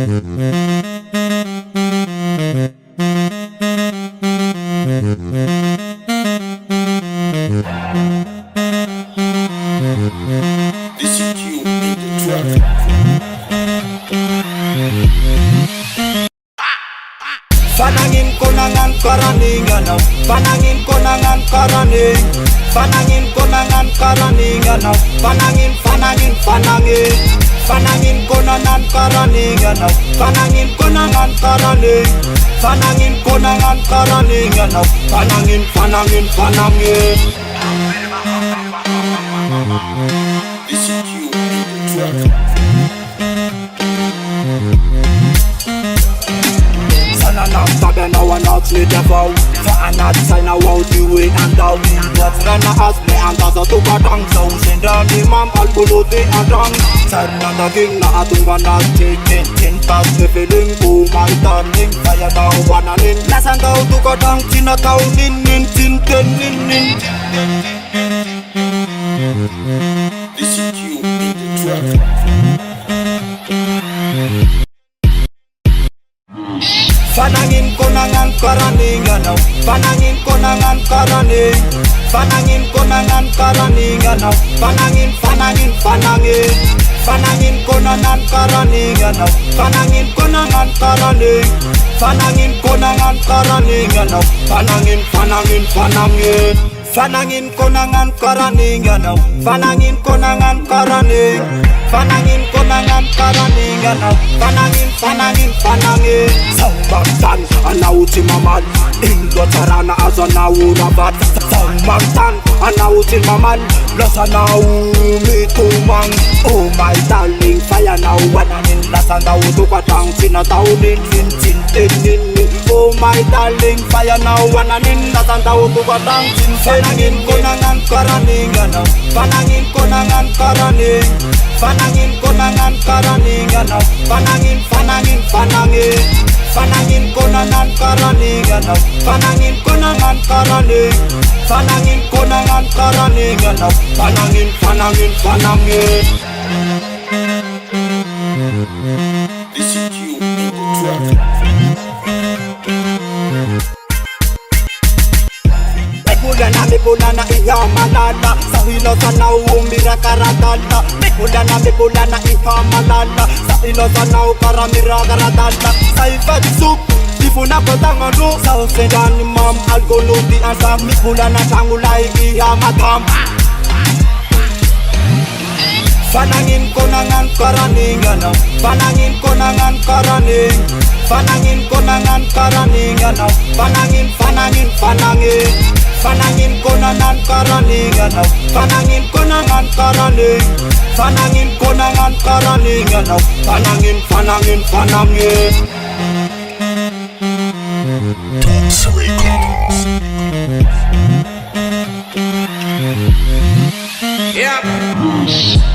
This is you in the track. Panangin konangan karaningan, panangin konangan karaning, panangin konangan karaningan, panangin panangin panangin, panangin konangan karaningan, panangin konangan karaning, panangin konangan karaningan, panangin panangin panangin. This is you in the track. Sabi na wanat me devil Faanat say na wow diwi and daw Wat na as me ang tasa tukatang So sinda ni mam albuluti adang Sar na naging na atong banat Chikin Tintas me feeling umay taning Kaya na wananin Lasan daw tukatang Sinataw ninin Tinten ninin. This is you in the track. Panangin konangan karaningan, panangin konangan karaning, panangin konangan karaningan, panangin panangin panangin, panangin konangan karaningan, panangin konangan karaning, panangin konangan karaningan, panangin panangin panangin. Panangin konangan karaningan, panangin konangan karaning, panangin konangan karaningan, panangin panangin panangin. Sambangtan anauti mamal, ingo tarana azanau rabat. Sambangtan anauti mamal, lasanau mitumang. Oh my darling, fire now wananin lasanau tukatang sinatau nin nin nin nin nin. Oh my darling, fire now wananin lasanau tukatang sin. Panangin konangan karaningan, panangin konangan karaning, panangin konangan karaningan, panangin panangin panangin, panangin konangan karaningan, panangin konangan karaning, panangin konangan karaningan, panangin panangin panangin. This is you in the track. Mekula na iya malala Sa hilo sa nau umira karadala Mekula na iya malala Sa hilo sa nau karamira karadala Sa ifat soup Difuna potangano Sa usedan imam algolo di ansam Mekula na tangulay iya matam Panangin konangan karaningan, panangin konangan karaning, panangin konangan karaningan, panangin panangin panangin, panangin konangan karaningan, panangin konangan karaning, panangin konangan karaningan, panangin panangin panangin. Yep.